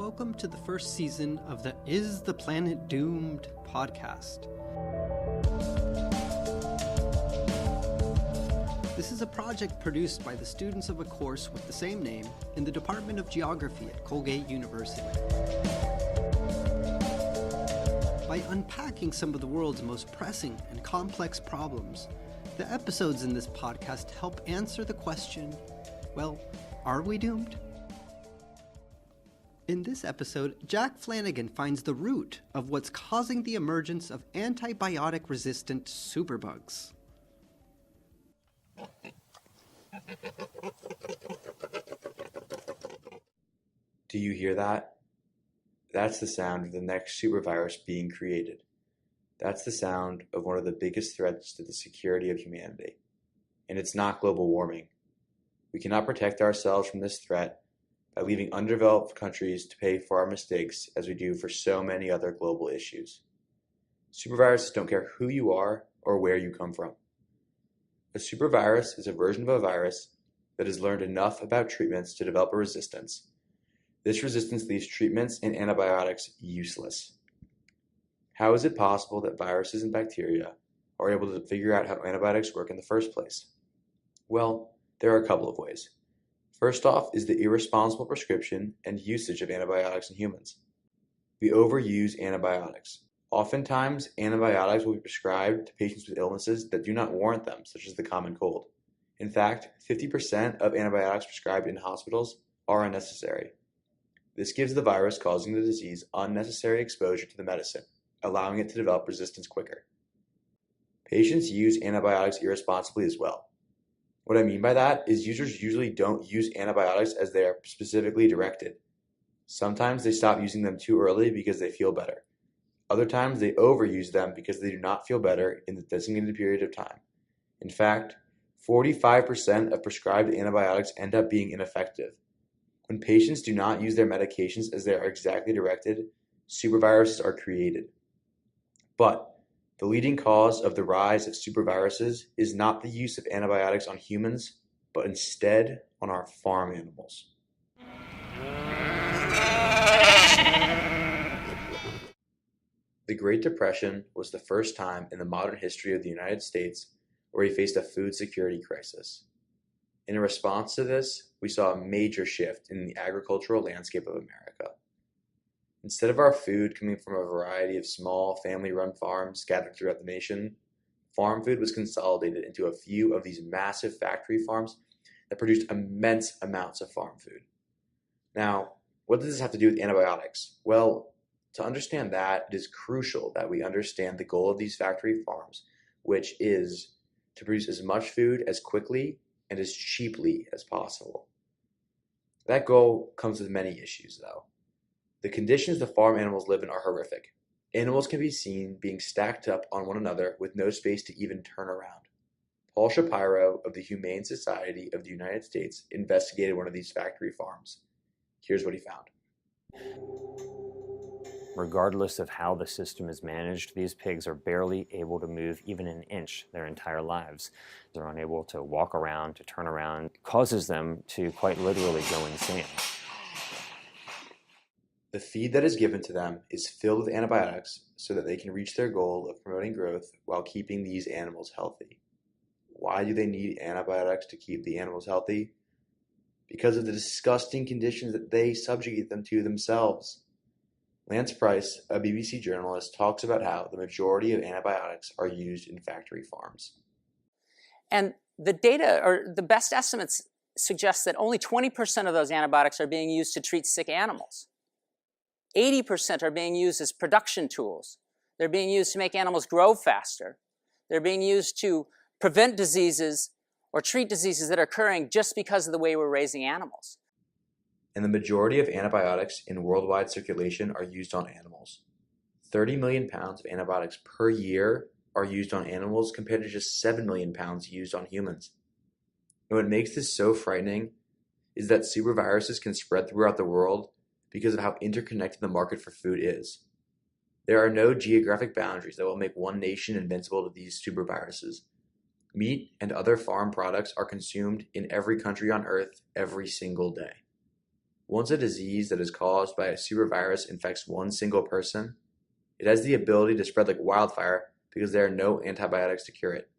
welcome to the first season of the Is the Planet Doomed podcast. This is a project produced by the students of a course with the same name in the Department of Geography at Colgate University. By unpacking some of the world's most pressing and complex problems, the episodes in this podcast help answer the question, well, are we doomed? In this episode, jflanagan finds the root of what's causing the emergence of antibiotic-resistant superbugs. Do you hear that? That's the sound of the next supervirus being created. That's the sound of one of the biggest threats to the security of humanity. And it's not global warming. We cannot protect ourselves from this threat by leaving underdeveloped countries to pay for our mistakes as we do for so many other global issues. Superviruses don't care who you are or where you come from. A supervirus is a version of a virus that has learned enough about treatments to develop a resistance. This resistance leaves treatments and antibiotics useless. How is it possible that viruses and bacteria are able to figure out how antibiotics work in the first place? Well, there are a couple of ways. First off is the irresponsible prescription and usage of antibiotics in humans. We overuse antibiotics. Oftentimes, antibiotics will be prescribed to patients with illnesses that do not warrant them, such as the common cold. In fact, 50% of antibiotics prescribed in hospitals are unnecessary. This gives the virus causing the disease unnecessary exposure to the medicine, allowing it to develop resistance quicker. Patients use antibiotics irresponsibly as well. What I mean by that is users usually don't use antibiotics as they are specifically directed. Sometimes they stop using them too early because they feel better. Other times they overuse them because they do not feel better in the designated period of time. In fact, 45% of prescribed antibiotics end up being ineffective. When patients do not use their medications as they are exactly directed, superviruses are created. But the leading cause of the rise of superviruses is not the use of antibiotics on humans, but instead on our farm animals. The Great Depression was the first time in the modern history of the United States where we faced a food security crisis. In response to this, we saw a major shift in the agricultural landscape of America. Instead of our food coming from a variety of small, family-run farms scattered throughout the nation, farm food was consolidated into a few of these massive factory farms that produced immense amounts of farm food. Now, what does this have to do with antibiotics? Well, to understand that, it is crucial that we understand the goal of these factory farms, which is to produce as much food as quickly and as cheaply as possible. That goal comes with many issues, though. The conditions the farm animals live in are horrific. Animals can be seen being stacked up on one another with no space to even turn around. Paul Shapiro of the Humane Society of the United States investigated one of these factory farms. Here's what he found. Regardless of how the system is managed, these pigs are barely able to move even an inch their entire lives. They're unable to walk around, to turn around. It causes them to quite literally go insane. The feed that is given to them is filled with antibiotics so that they can reach their goal of promoting growth while keeping these animals healthy. Why do they need antibiotics to keep the animals healthy? Because of the disgusting conditions that they subjugate them to themselves. Lance Price, a BBC journalist, talks about how the majority of antibiotics are used in factory farms. And the data, or the best estimates, suggest that only 20% of those antibiotics are being used to treat sick animals. 80% are being used as production tools. They're being used to make animals grow faster. They're being used to prevent diseases or treat diseases that are occurring just because of the way we're raising animals. And the majority of antibiotics in worldwide circulation are used on animals. 30 million pounds of antibiotics per year are used on animals compared to just 7 million pounds used on humans. And what makes this so frightening is that superviruses can spread throughout the world because of how interconnected the market for food is. There are no geographic boundaries that will make one nation invincible to these superviruses. Meat and other farm products are consumed in every country on Earth every single day. Once a disease that is caused by a supervirus infects one single person, it has the ability to spread like wildfire because there are no antibiotics to cure it.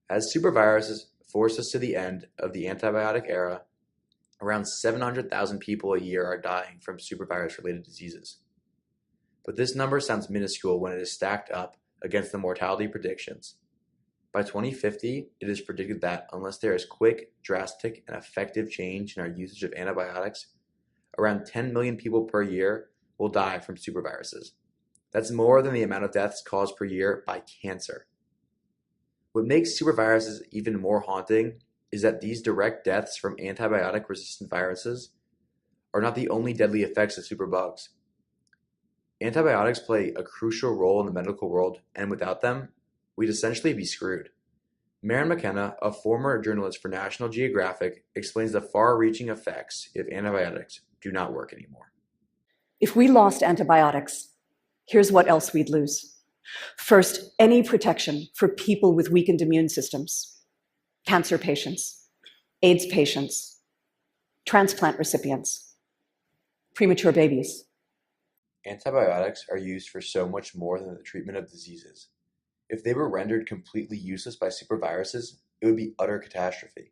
As superviruses force us to the end of the antibiotic era, around 700,000 people a year are dying from supervirus-related diseases. But this number sounds minuscule when it is stacked up against the mortality predictions. By 2050, it is predicted that unless there is quick, drastic, and effective change in our usage of antibiotics, around 10 million people per year will die from superviruses. That's more than the amount of deaths caused per year by cancer. What makes superviruses even more haunting is that these direct deaths from antibiotic-resistant viruses are not the only deadly effects of superbugs. Antibiotics play a crucial role in the medical world, and without them, we'd essentially be screwed. Maren McKenna, a former journalist for National Geographic, explains the far-reaching effects if antibiotics do not work anymore. If we lost antibiotics, here's what else we'd lose. First, any protection for people with weakened immune systems, cancer patients, AIDS patients, transplant recipients, premature babies. Antibiotics are used for so much more than the treatment of diseases. If they were rendered completely useless by superviruses, it would be utter catastrophe.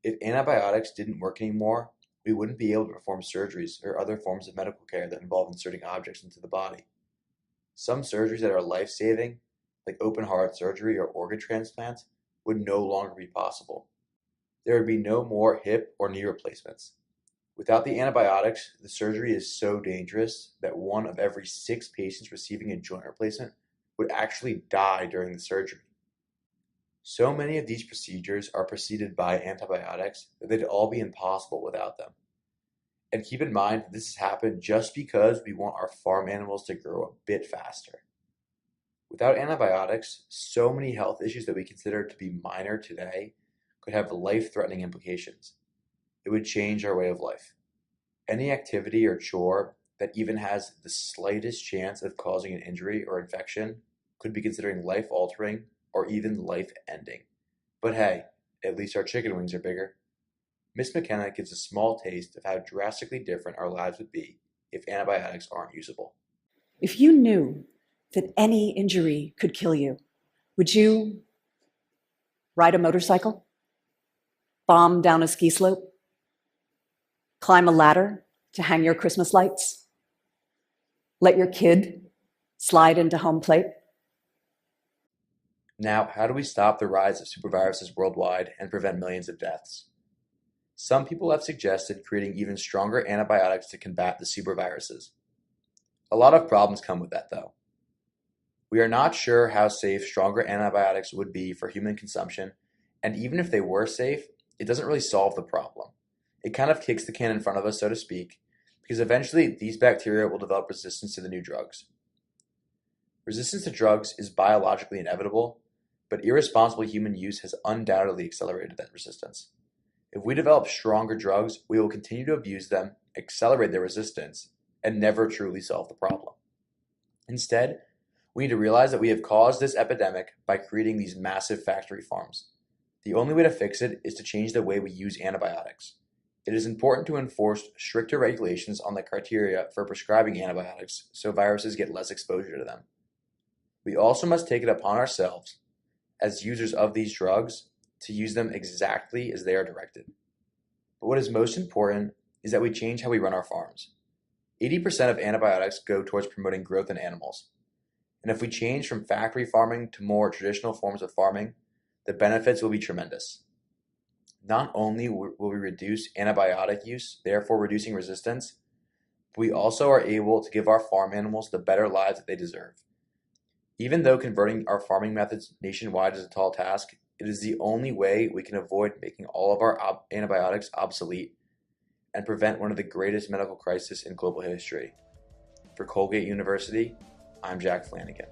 If antibiotics didn't work anymore, we wouldn't be able to perform surgeries or other forms of medical care that involve inserting objects into the body. Some surgeries that are life-saving, like open-heart surgery or organ transplants, would no longer be possible. There would be no more hip or knee replacements. Without the antibiotics, the surgery is so dangerous that 1 of every 6 patients receiving a joint replacement would actually die during the surgery. So many of these procedures are preceded by antibiotics that they'd all be impossible without them. And keep in mind, this has happened just because we want our farm animals to grow a bit faster. Without antibiotics, so many health issues that we consider to be minor today could have life-threatening implications. It would change our way of life. Any activity or chore that even has the slightest chance of causing an injury or infection could be considering life-altering or even life-ending. But hey, at least our chicken wings are bigger. Miss McKenna gives a small taste of how drastically different our lives would be if antibiotics aren't usable. If you knew that any injury could kill you, would you ride a motorcycle? Bomb down a ski slope? Climb a ladder to hang your Christmas lights? Let your kid slide into home plate? Now, how do we stop the rise of superviruses worldwide and prevent millions of deaths? Some people have suggested creating even stronger antibiotics to combat the superviruses. A lot of problems come with that, though. We are not sure how safe stronger antibiotics would be for human consumption, and even if they were safe, it doesn't really solve the problem. It kind of kicks the can in front of us, so to speak, because eventually these bacteria will develop resistance to the new drugs. Resistance to drugs is biologically inevitable, but irresponsible human use has undoubtedly accelerated that resistance. If we develop stronger drugs, we will continue to abuse them, accelerate their resistance, and never truly solve the problem. Instead, we need to realize that we have caused this epidemic by creating these massive factory farms. The only way to fix it is to change the way we use antibiotics. It is important to enforce stricter regulations on the criteria for prescribing antibiotics so viruses get less exposure to them. We also must take it upon ourselves, as users of these drugs, to use them exactly as they are directed. But what is most important is that we change how we run our farms. 80% of antibiotics go towards promoting growth in animals. And if we change from factory farming to more traditional forms of farming, the benefits will be tremendous. Not only will we reduce antibiotic use, therefore reducing resistance, but we also are able to give our farm animals the better lives that they deserve. Even though converting our farming methods nationwide is a tall task, it is the only way we can avoid making all of our antibiotics obsolete and prevent one of the greatest medical crises in global history. For Colgate University, I'm Jack Flanagan.